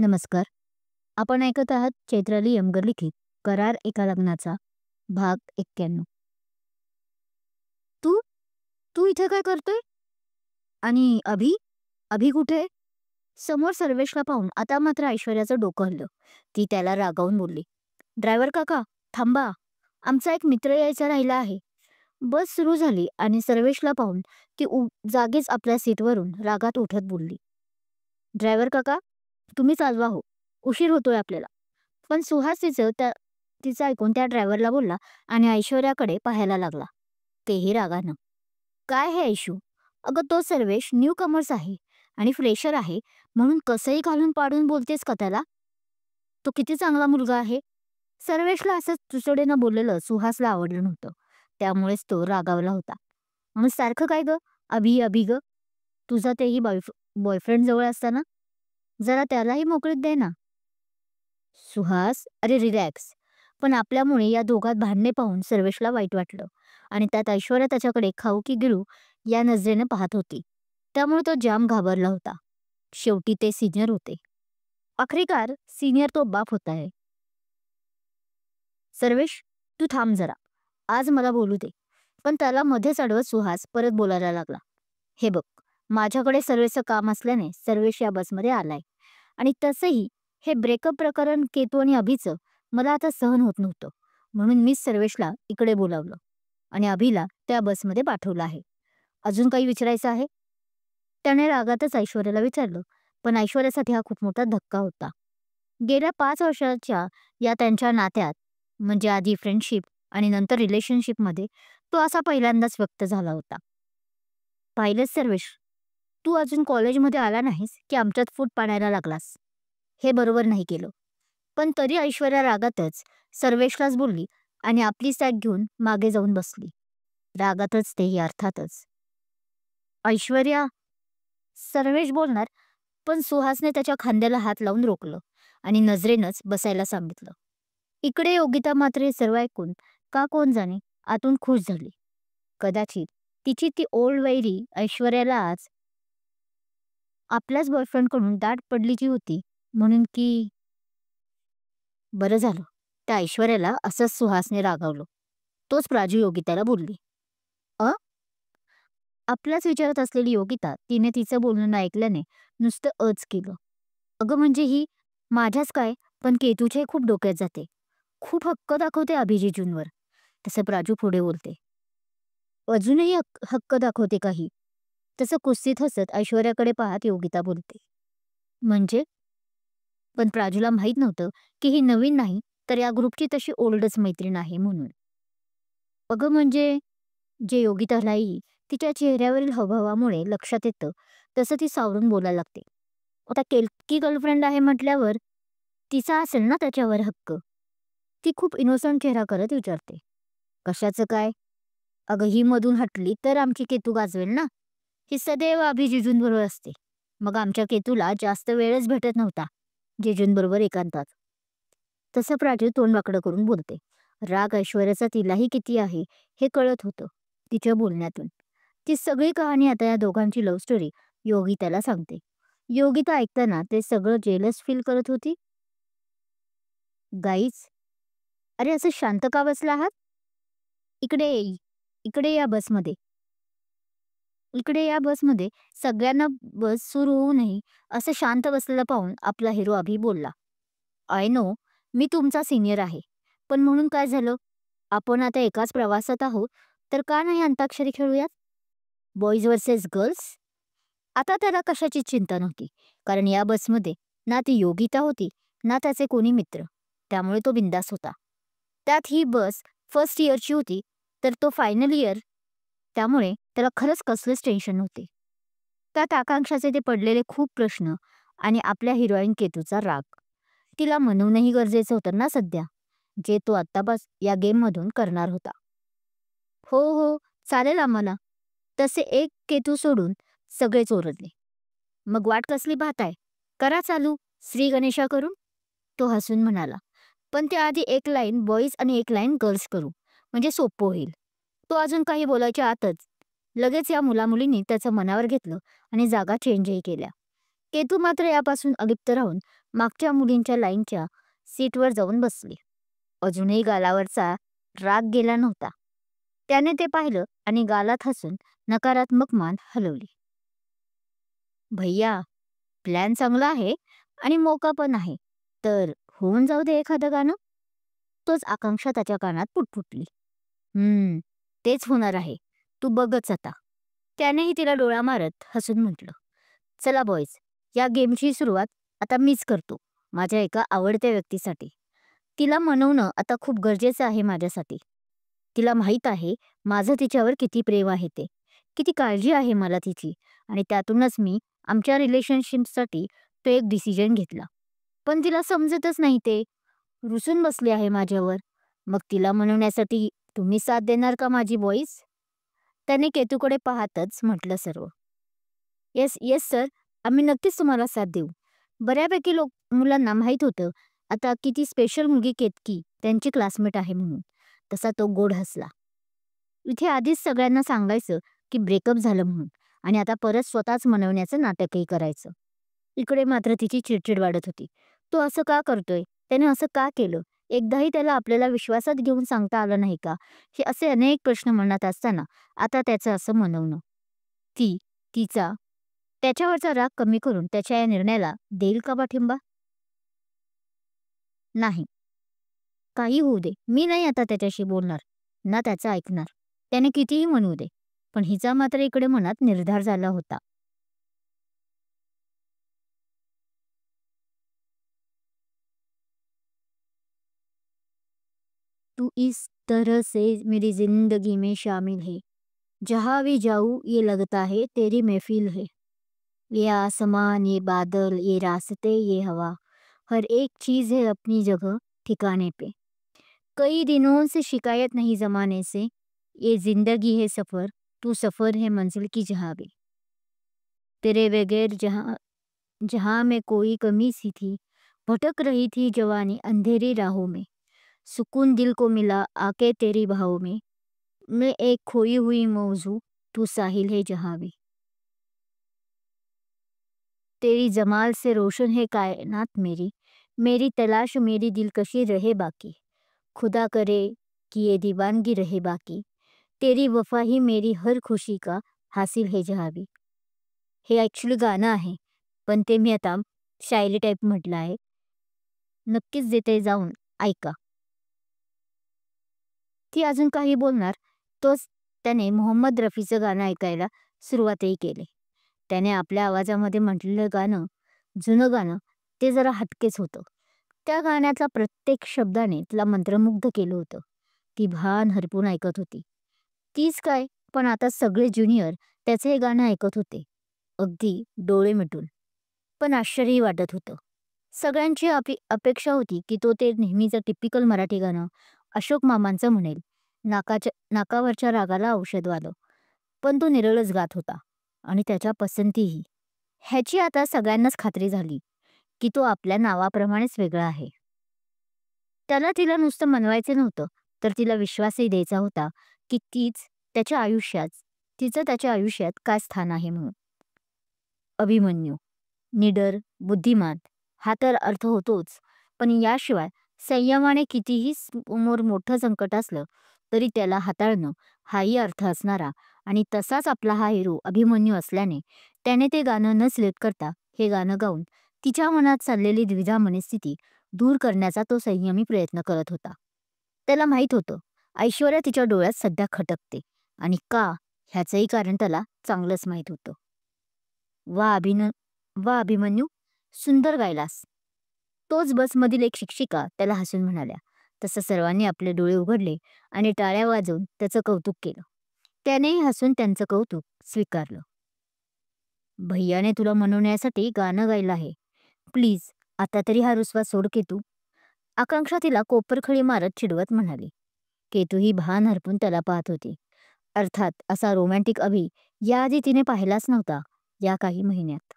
नमस्कार. आपण ऐकत आहात चैत्राली यमगर लिखित करार एका लग्नाचा भाग 91. तू तू इथे काय करतोय? आणि अभि अभि कुठे? समोर सर्वेशला पाहून आता मात्र ऐश्वर्याचं डोकं हललं. ती त्याला रागावून बोलली, ड्रायव्हर काका, थांबा. आमचा एक मित्र यायचा राहिला आहे. बस सुरू झाली आणि सर्वेशला पाहून ती जागीच आपल्या सीटवरून रागात उठत बोलली, ड्रायव्हर काका, तुम्ही चालवा हो. उशीर होतोय आपल्याला. पण सुहास तिचं ऐकून त्या ड्रायव्हरला बोलला आणि ऐश्वर्याकडे पाहायला लागला, तेही रागानं. काय हे ऐशू, अगं तो सर्वेश न्यू कमर्स आहे आणि फ्रेशर आहे म्हणून कसंही घालून पाडून बोलतेस का त्याला? तो किती चांगला मुलगा आहे. सर्वेशला असं तुसडेनं बोललेलं सुहासला आवडलं नव्हतं. त्यामुळेच तो रागावला होता. मग सारखं काय ग, अभि अभि ग, तुझा तेही बॉयफ्रेंड जवळ असताना जरा त्यालाही मोकळीत दे ना. सुहास, अरे रिलॅक्स. पण आपल्यामुळे या दोघात भांडणे पाहून सर्वेशला वाईट वाटलं आणि त्यात ऐश्वर्या त्याच्याकडे खाऊ की गिळू या नजरेनं पाहत होती. त्यामुळे तो जाम घाबरला होता. शेवटी ते सिनियर होते. आखरीकार सिनियर तो बाप होता है. सर्वेश, तू थांब जरा, आज मला बोलू दे. पण त्याला मध्येच अडवत सुहास परत बोलायला लागला, हे बघ, माझ्याकडे सर्वेचं काम असल्याने सर्वेश या बसमध्ये आलाय आणि तसंही हे ब्रेकअप प्रकरण केतू आणि अभिचं मला आता सहन होत नव्हतं, म्हणून मीच सर्वेशला इकडे बोलावलं आणि अभिला त्या बसमध्ये पाठवलं आहे. अजून काही विचारायचं आहे? त्याने रागातच ऐश्वर्याला विचारलं. पण ऐश्वर्यासाठी हा खूप मोठा धक्का होता. गेल्या 5 वर्षाच्या या त्यांच्या नात्यात, म्हणजे आधी फ्रेंडशिप आणि नंतर रिलेशनशिपमध्ये, तो असा पहिल्यांदाच व्यक्त झाला होता. पाहिलंच सर्वेश, तू अजून कॉलेजमध्ये आला नाहीस की आमच्यात फूट पाडायला लागलास. हे बरोबर नाही केलं. पण तरी ऐश्वर्या रागातच सर्वेशलाच बोलली आणि आपली सॅक घेऊन मागे जाऊन बसली. रागातच तेही अर्थातच. ऐश्वर्या, सर्वेश बोलणार, पण सुहासने त्याच्या खांद्याला हात लावून रोखलं आणि नजरेनंच बसायला सांगितलं. इकडे योगिता मात्र हे सर्व ऐकून का कोण जाणे आतून खुश झाली. कदाचित तिची ती ओल्ड वैरी ऐश्वर्याला आज आपल्याच बॉयफ्रेंडकडून दाट पडलीची होती म्हणून की. बरं झालं त्या ऐश्वर्याला असंच सुहासने रागावलं. तोच प्राजू योगिताला बोलली, आपल्याच विचारात असलेली योगिता तिने तिचं बोलणं ऐकल्याने नुसतं केलं. अगं म्हणजे ही माझ्याच काय, पण केतूचे खूप डोक्यात जाते. खूप हक्क दाखवते अभिजिजूंवर. तसं प्राजू पुढे बोलते, अजूनही हक्क दाखवते काही. तसं कुस्तीत हसत ऐश्वर्याकडे पाहत योगिता बोलते, म्हणजे? पण प्राजूला माहीत नव्हतं की ही नवीन नाही तर या ग्रुपची तशी ओल्डच मैत्रीण आहे म्हणून. अगं म्हणजे, जे योगितालाही तिच्या चेहऱ्यावरील हावभावामुळे लक्षात येतं तसं ती सावरून बोलायला लागते. आता केलकी गर्लफ्रेंड आहे म्हटल्यावर तिचा असेल ना त्याच्यावर हक्क. ती खूप इनोसंट चेहरा करत विचारते, कशाचं काय? अगं ही मधून हटली तर आमची केतू गाजवेल ना. ही सदैव अभिजिजूंबरोबर असते. मग आमच्या केतूला जास्त वेळच भेटत नव्हता जिजूंबरोबर एकांतात. तसं प्राजू तोंड वाकडं करून बोलते. राग ऐश्वर्याचा तिलाही किती आहे हे कळत होतं तिच्या बोलण्यातून. ती सगळी कहाणी आता या दोघांची लव्ह स्टोरी योगिताला सांगते. योगिता ऐकताना ते सगळं जेलस फील करत होती. गाईज, अरे असं शांत का बसला आहात? इकडे इकडे या बसमध्ये. इकडे या बसमध्ये. सगळ्यांना बस सुरू होऊ नये असं शांत बसलेलं पाहून आपला हिरो अभि बोलला, आय नो, मी तुमचा सिनियर आहे, पण म्हणून काय झालं? आपण आता एकाच प्रवासात आहोत तर का नाही अंताक्षरी खेळूयात? Boys versus girls. आता त्याला कशाची चिंता नव्हती, कारण या बसमध्ये ना ती योगिता होती ना त्याचे कोणी मित्र. त्यामुळे तो बिंदास होता. त्यात ही बस फर्स्ट इयरची होती तर तो फायनल इयर, त्यामुळे त्याला खरंच कसलेच टेन्शन नव्हते. त्यात आकांक्षाचे ते पडलेले खूप प्रश्न आणि आपल्या हिरोईन केतूचा राग. तिला म्हणूनही गरजेचं होतं ना सध्या, जे तो आत्तापास या गेममधून करणार होता. हो हो, चालेल आम्हाला. तसे एक केतू सोडून सगळेच ओरडले. मग वाट कसली पाहताय, करा चालू श्री गणेशा करून, तो हसून म्हणाला. पण त्याआधी एक लाईन बॉईज आणि एक लाईन गर्ल्स करू, म्हणजे सोपं होईल. तो अजून काही बोलायच्या आतच लगेच या मुलामुलींनी त्याचं मनावर घेतलं आणि जागा चेंजही केल्या. केतू मात्र यापासून अलिप्त राहून मागच्या मुलींच्या लाईनच्या सीटवर जाऊन बसली. अजूनही गालावरचा राग गेला नव्हता. त्याने ते पाहिलं आणि गालात हसून नकारात्मक मान हलवली. भैया, प्लॅन चांगला आहे आणि मोका पण आहे. तर होऊन जाऊ दे एखादं गाणं. तोच आकांक्षा त्याच्या कानात पुटपुटली. तेच होणार आहे. तू बघच आता. त्यानेही तिला डोळा मारत हसून म्हटलं, चला बॉयज, या गेमची सुरुवात आता मीच करतो, माझ्या एका आवडत्या व्यक्तीसाठी. तिला मनवणं आता खूप गरजेचं आहे माझ्यासाठी. तिला माहीत आहे माझं तिच्यावर किती प्रेम आहे ते, किती काळजी आहे मला तिची, आणि त्यातूनच मी आमच्या रिलेशनशिपसाठी तो एक डिसिजन घेतला. पण तिला समजतच नाही ते. रुसून बसली आहे माझ्यावर. मग तिला मनवण्यासाठी तुम्ही साथ देणार का माझी बॉईज? त्याने केतूकडे पाहतच म्हटलं सर्व. येस येस सर, आम्ही नक्कीच तुम्हाला साथ देऊ. बऱ्यापैकी मुलांना माहीत होतं आता किती स्पेशल मुलगी केतकी त्यांची क्लासमेट आहे म्हणून. तसा तो गोड हसला. इथे आधीच सगळ्यांना सांगायचं की ब्रेकअप झालं म्हणून, आणि आता परत स्वतःच मनवण्याचं नाटकही करायचं. इकडे मात्र तिची चिडचिड वाढत होती. तो असं का करतोय? त्याने असं का केलं? एकदाही त्याला आपल्याला विश्वासात घेऊन सांगता आलं नाही का? हे असे अनेक प्रश्न मनात असताना आता त्याचं असं मनवणं. तिचा त्याच्यावरचा राग कमी करून त्याच्या या निर्णयाला देईल का पाठिंबा? नाही. काही होऊ दे, मी नाही आता त्याच्याशी बोलणार, ना त्याचं ऐकणार. त्याने कितीही म्हणू दे. पण हिचा मात्र इकडे मनात निर्धार झाला होता. तू इस तरह से मेरी जिंदगी में शामिल है, जहां भी जाऊं ये लगता है तेरी महफिल है. ये आसमान, ये बादल, ये रास्ते, ये हवा, हर एक चीज है अपनी जगह ठिकाने पे. कई दिनों से शिकायत नहीं जमाने से, ये जिंदगी है सफर, तू सफर है मंजिल की जहाँ भी. तेरे बगैर जहाँ जहाँ में कोई कमी सी थी, भटक रही थी जवानी अंधेरी राहों में. सुकून दिल को मिला आके तेरी बाहों में. मैं एक खोई हुई मौजू, तू साहिल है जहाँ भी. तेरी जमाल से रोशन है कायनात मेरी, मेरी तलाश मेरी दिलकशी रहे बाकी. खुदा करे कि ये दीवानगी रहे बाकी. तेरी वफा ही मेरी हर खुशी का हासिल है जहाँ भी. हे ॲक्च्युली गाणं आहे, पण ते मी आता शायरी टाईप म्हटलं आहे. नक्कीच देते, जाऊन ऐका. ती अजून काही बोलणार तोच त्याने मोहम्मद रफीचं गाणं ऐकायला सुरुवातही केली. त्याने आपल्या आवाजामध्ये म्हटलेलं गाणं, जुनं गाणं, ते जरा हटकेच होतं. त्या गाण्यातला प्रत्येक शब्दाने तिला मंत्रमुग्ध केलं होतं. ती भान हरपून ऐकत होती. तीच काय, पण आता सगळे ज्युनियर त्याचे हे गाणं ऐकत होते, अगदी डोळे मिटून. पण आश्चर्यही वाटत होतं. सगळ्यांची अपेक्षा होती की तो ते नेहमीचं टिपिकल मराठी गाणं अशोक मामांचं म्हणेल, नाकावरच्या रागाला औषध वालं. पण तो निरळच गात होता, आणि त्याच्या पसंतीही. ह्याची आता सगळ्यांनाच खात्री झाली की तो आपल्या नावाप्रमाणेच वेगळा आहे. त्याला तिला नुसतं मनवायचं नव्हतं, तर तिला विश्वासही द्यायचा होता की तिचं त्याच्या आयुष्यात काय स्थान आहे म्हणून. अभिमन्यू, निडर, बुद्धिमान, हा तर अर्थ होतोच, पण याशिवाय संयमाने कितीही समोर मोठं संकट असलं तरी त्याला हाताळणं हाही अर्थ असणारा, आणि तसाच आपला हा हिरो अभिमन्यू असल्याने त्याने ते गाणं न सिलेक्ट करता हे गाणं गाऊन तिच्या मनात चाललेली द्विधा मनस्थिती दूर करण्याचा तो संयमी प्रयत्न करत होता. त्याला माहीत होतं ऐश्वर्या तिच्या डोळ्यात सध्या खटकते, आणि का, ह्याचंही कारण त्याला चांगलंच माहीत होतं. वा अभिमन्यू, सुंदर गायलास. तोच बसमधील एक शिक्षिका त्याला हसून म्हणाल्या. तसं सर्वांनी आपले डोळे उघडले आणि टाळ्या वाजवून त्याचं कौतुक केलं. त्यानेही हसून त्यांचं कौतुक स्वीकारलं. भैयाने तुला मनवण्यासाठी गाणं गायलं आहे. प्लीज आता तरी हा रुसवा सोड केतू. आकांक्षा तिला कोपरखळी मारत चिडवत म्हणाली. केतूही भान हरपून त्याला पाहत होती. अर्थात असा रोमॅन्टिक अभि याआधी तिने पाहिलाच नव्हता या काही महिन्यात.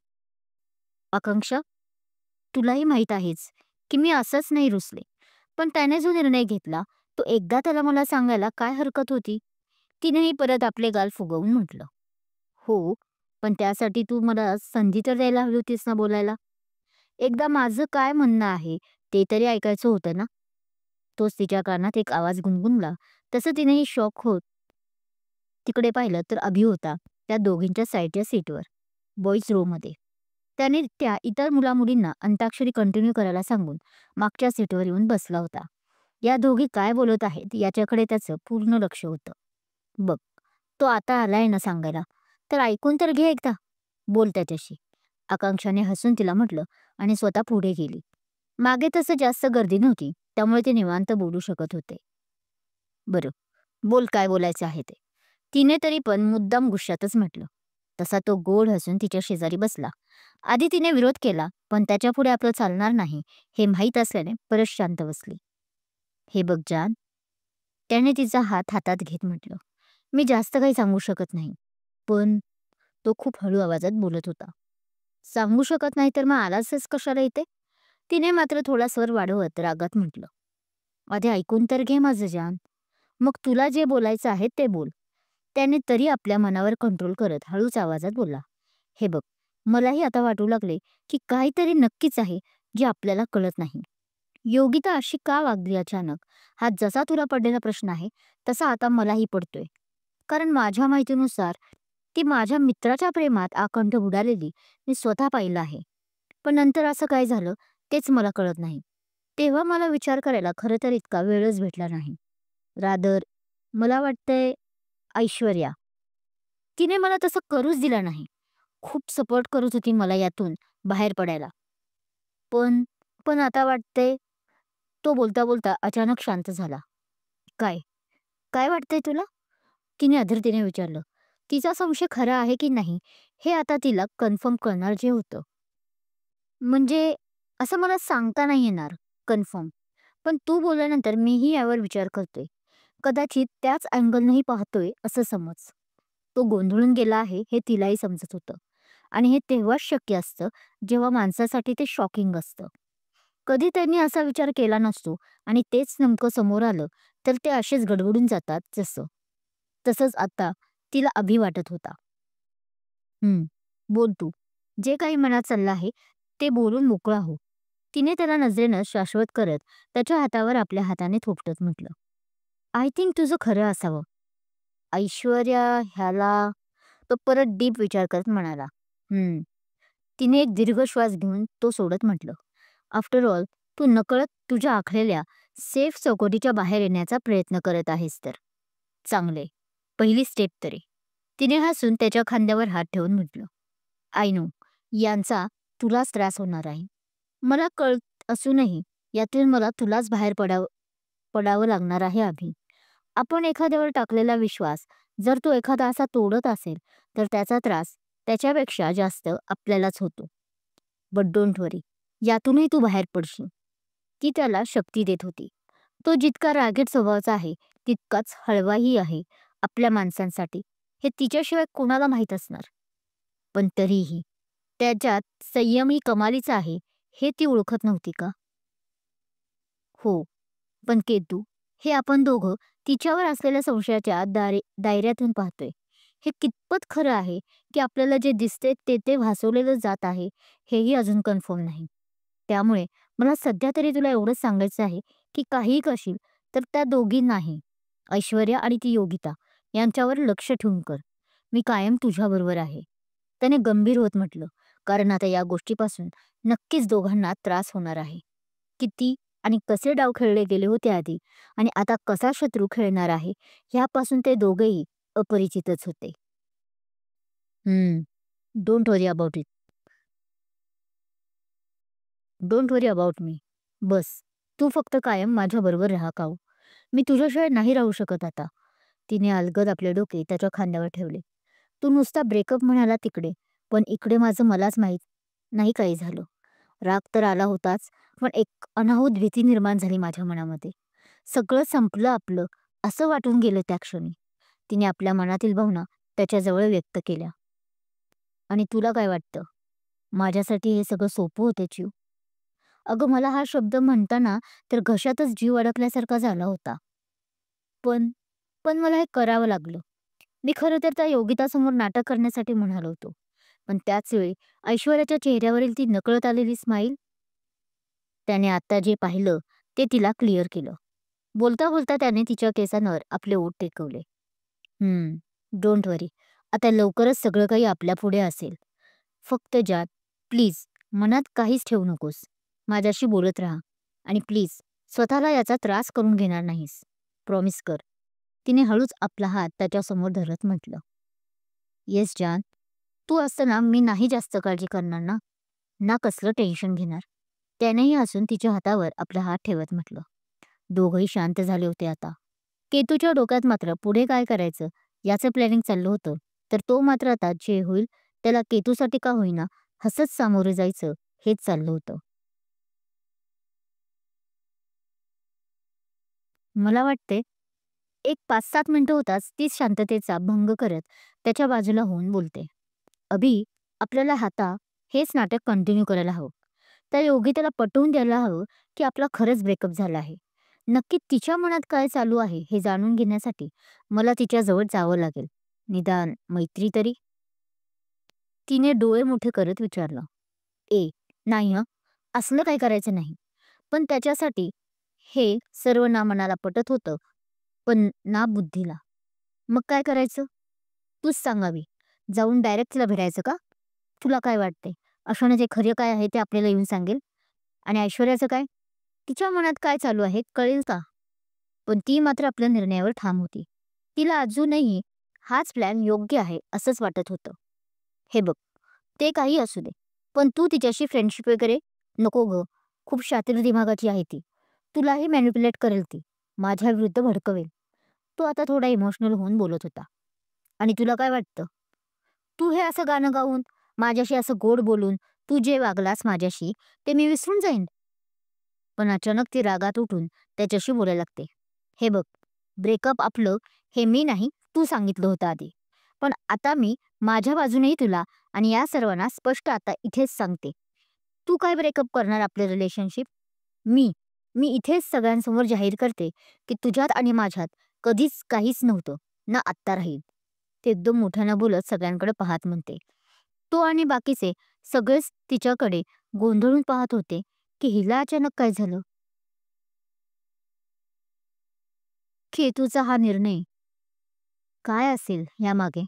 आकांक्षा, तुलाही माहीत आहेच की मी असंच नाही रुसले, पण त्याने जो निर्णय घेतला तो एकदा त्याला मला सांगायला काय हरकत होती? तिनेही परत आपले गाल फुगवून म्हटलं. हो, पण त्यासाठी तू मला संधी तर द्यायला हवी होतीस ना बोलायला. एकदा माझं काय म्हणणं आहे ते तरी ऐकायचं होतं ना. तोच तिच्या कानात एक आवाज गुणगुणला. तसं तिनेही शॉक होत तिकडे पाहिलं तर अभि होता त्या दोघींच्या साईडच्या सीटवर, बॉईज रोमध्ये. त्याने त्या इतर मुलामुलींना अंताक्षरी कंटिन्यू करायला सांगून मागच्या सीटवर येऊन बसला होता. या दोघी काय बोलत आहेत याच्याकडे त्याचं पूर्ण लक्ष होतं. बघ, तो आता आलाय ना सांगायला, तर ऐकून तर घे एकदा. बोल त्याच्याशी. आकांक्षाने हसून तिला म्हटलं आणि स्वतः पुढे गेली. मागे तसं जास्त गर्दी नव्हती, त्यामुळे ते निवांत बोलू शकत होते. बरं, बोल काय बोलायचं आहे ते. तिने तरी पण मुद्दाम गुस्सातच म्हटलं. तसा तो गोड हसून तिच्या शेजारी बसला. आधी तिने विरोध केला, पण त्याच्यापुढे आपलं चालणार नाही हे माहीत असल्याने परत शांत बसली. हे बघ जान, त्याने तिचा हात हातात घेत म्हटलं. मी जास्त काही सांगू शकत नाही, पण तो खूप हळू आवाजात बोलत होता. सांगू शकत नाही तर मग आलासच कशाला इथे? तिने मात्र थोडा स्वर वाढवत रागात म्हटलं. आधी ऐकून तर घे माझं जान. मग तुला जे बोलायचं आहे ते बोल. त्याने तरी आपल्या मनावर कंट्रोल करत हळूच आवाजात बोलला. हे बघ, मलाही आता वाटू लागले की काहीतरी नक्कीच आहे जे आपल्याला कळत नाही. योगिता अशी का वागली अचानक, हा जसा तुला पडलेला प्रश्न आहे तसा आता मलाही पडतोय. कारण माझ्या माहितीनुसार ती माझ्या मित्राच्या प्रेमात आकंठ बुडालेली मी स्वतः पाहिलं आहे. पण नंतर असं काय झालं तेच मला कळत नाही. तेव्हा मला विचार करायला खरं तर इतका वेळच भेटला नाही. रादर मला वाटतंय ऐश्वर्या, तिने मला तसं करूच दिलं नाही. खूप सपोर्ट करत होती मला यातून बाहेर पडायला. पण पण आता वाटतंय. तो बोलता बोलता अचानक शांत झाला. काय काय वाटतंय तुला? तिने अधीरतेने विचारलं. तिचा संशय खरा आहे की नाही हे आता तिला कन्फर्म करणार जे होतं. म्हणजे असं मला सांगता नाही येणार कन्फर्म. पण तू बोलल्यानंतर मीही यावर विचार करतोय. कदाचित त्याच अँगलनेही पाहतोय असं समज. तो गोंधळून गेला आहे हे तिलाही समजत होतं. आणि हे तेव्हाच शक्य असतं जेव्हा माणसासाठी ते शॉकिंग असतं. कधी त्यांनी असा विचार केला नसतो आणि तेच नेमकं समोर आलं तर ते असेच गडबडून जातात जसं. तसंच आता तिला अभि वाटत होता. बोल तू. जे काही मनात चाललं आहे ते बोलून मोकळा हो. तिने त्याला नजरेनं शाश्वत करत त्याच्या हातावर आपल्या हाताने थोपटत म्हटलं. आय थिंक तुझं खरं असावं. ऐश्वर्या ह्याला. तो परत डीप विचार करत म्हणाला. तिने एक दीर्घ श्वास घेऊन तो सोडत म्हटलं. आफ्टर ऑल तू नकळत तुझ्या आखलेल्या सेफ चौकटीच्या बाहेर येण्याचा प्रयत्न करत आहेस तर. चांगले. पहिली स्टेप तरी. तिने हसून त्याच्या खांद्यावर हात ठेवून म्हटलं. आय नो, यांचा तुलाच त्रास होणार आहे. मला कळत असूनही यातून मला तुलाच बाहेर पडावं लागणार आहे अभि. आपण एखाद्यावर टाकलेला विश्वास जर तो एखादा असा तोडत असेल तर त्याचा त्रास त्याच्यापेक्षा जास्त आपल्यालाच होतो. बट डोंट वरी, यातूनही तू बाहेर पडशील. ती त्याला शक्ती देत होती. तो जितका रागीट स्वभावाचा आहे तितकाच हळवाही आहे आपल्या माणसांसाठी हे तिच्याशिवाय कोणाला माहीत असणार. पण तरीही त्याच्यात संयमही कमालीचा आहे हे ती ओळखत नव्हती का? हो, पण केतू, हे आपण दोघं तिच्यावर असलेल्या संशयाच्या दायऱ्यातून पाहतोय. हे कितपत खरं आहे की आपल्याला जे दिसते ते भासवलेलं जात आहे हेही अजून कन्फर्म नाही. त्यामुळे मला सध्या तरी तुला एवढंच सांगायचं आहे की काहीही करशील तर त्या दोघी नाही, ऐश्वर्या आणि ती योगिता, यांच्यावर लक्ष ठेवून कर. मी कायम तुझ्याबरोबर आहे. त्याने गंभीर होत म्हटलं. कारण आता या गोष्टीपासून नक्कीच दोघांना त्रास होणार आहे. किती आणि कसे डाव खेळले गेले होते आधी आणि आता कसा शत्रू खेळणार आहे ह्यापासून ते दोघेही अपरिचितच होते. Don't worry about it. Don't worry about me. बस, तू फक्त कायम माझ्याबरोबर राहा काऊ. मी तुझ्याशिवाय नाही राहू शकत आता. तिने अलगद आपले डोके त्याच्या खांद्यावर ठेवले. तू नुसता ब्रेकअप म्हणाला तिकडे, पण इकडे माझं मलाच माहीत नाही काही झालं. राग तर आला होताच, पण एक अनाहूत भीती निर्माण झाली माझ्या मनामध्ये. सगळं संपलं आपलं असं वाटून गेलं त्या क्षणी. तिने आपल्या मनातील भावना त्याच्याजवळ व्यक्त केल्या. आणि तुला काय वाटतं? माझ्यासाठी हे सगळं सोपं होतं चिव. अगं मला हा शब्द म्हणताना तर घशातच जीव अडकल्यासारखा झाला होता. पण पण मला हे करावं लागलं. मी खरं तर त्या योगितासमोर नाटक करण्यासाठी म्हणालो होतो. पण त्याच वेळी ऐश्वर्याच्या चेहऱ्यावरील ती नकळत आलेली स्माईल, त्याने आता जे पाहिलं ते तिला क्लिअर केलं. बोलता बोलता त्याने तिच्या केसांवर आपले ओठ टेकवले. डोंट वरी, आता लवकरच सगळं काही आपल्या पुढे असेल. फक्त जात, प्लीज मनात काहीच ठेवू नकोस. माझ्याशी बोलत राहा आणि प्लीज स्वतःला याचा त्रास करून घेणार नाहीस. प्रॉमिस कर. तिने हळूच आपला हात त्याच्यासमोर धरत म्हटलं. येस जान, तू असताना मी नाही जास्त काळजी करणार ना, ना कसलं टेन्शन घेणार. त्यानेही हसून तिच्या हातावर आपला हात ठेवत म्हटलं. दोघंही शांत झाले होते आता. केतूच्या डोक्यात मात्र पुढे काय करायचं याचं प्लॅनिंग चाललं होतं, तर तो मात्र आता जे होईल त्याला केतूसाठी का होईना हसत सामोरे जायचं हेच चाललं होतं. मला वाटते एक 5-7 मिनिटं होताच तीच शांततेचा भंग करत त्याच्या बाजूला होऊन बोलते. अभि, आपल्याला आता हेच नाटक कंटिन्यू करायला हवं. त्या योगी त्याला पटवून द्यायला हवं की आपला खरंच ब्रेकअप झाला आहे. नक्की तिच्या मनात काय चालू आहे हे जाणून घेण्यासाठी मला तिच्याजवळ जावं लागेल. निदान मैत्री तरी. तिने डोळे मोठे करत विचारलं. नाही हं, असलं काही करायचं नाही. पण त्याच्यासाठी हे सर्व ना मनाला पटत होतं, पण ना बुद्धीला. मग काय करायचं? तूच सांगावी. जाऊन डायरेक्ट तिला भेटायचं का? तुला काय वाटते? अशाने जे खरं काय आहे ते आपल्याला येऊन सांगेल. आणि ऐश्वर्याचं काय? तिच्या मनात काय चालू आहे कळेल का? पण ती मात्र आपल्या निर्णयावर ठाम होती. तिला अजूनही हाच प्लॅन योग्य आहे असंच वाटत होतं. हे बघ, ते काही असू दे, पण तू तिच्याशी फ्रेंडशिप वगैरे नको गं. खूप शातीर दिमागाची आहे ती. तुलाही मॅनिप्युलेट करेल ती. माझ्या विरुद्ध भडकवेल. तो आता थोडा इमोशनल होऊन बोलत होता. आणि तुला काय वाटतं? तू हे असं गाणं गाऊन, माझ्याशी असं गोड बोलून, तू जे वागलास माझ्याशी ते मी विसरून जाईन. पण अचानक ती रागात उठून त्याच्याशी बोलायला लागते. हे बघ, ब्रेकअप आपलं हे मी नाही तू सांगितलं होतं आधी. पण आता मी माझ्या बाजूनेही तुला आणि या सर्वांना स्पष्ट आता इथेच सांगते. तू काय ब्रेकअप करणार आपले रिलेशनशिप? मी मी इथेच सगळ्यांसमोर जाहीर करते की तुझ्यात आणि माझ्यात कधीच काहीच नव्हतं, ना आत्ता राहील. ते एकदम मोठ्यानं बोलत सगळ्यांकडे पाहत म्हणते. तो आणि बाकीचे सगळेच तिच्याकडे गोंधळून पाहत होते की हिला अचानक काय झालं. केतूचा हा निर्णय काय असेल यामागे?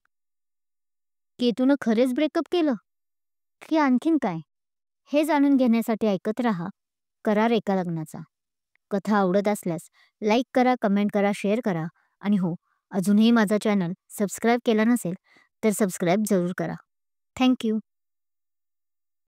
केतूनं खरेच ब्रेकअप केलं की आणखीन काय? हे जाणून घेण्यासाठी ऐकत राहा करार एका लग्नाचा. कथा आवडत असल्यास लाईक करा, कमेंट करा, शेअर करा आणि हो, अजूनही माझा चॅनल सबस्क्राईब केला नसेल तर सबस्क्राईब जरूर करा. Thank you.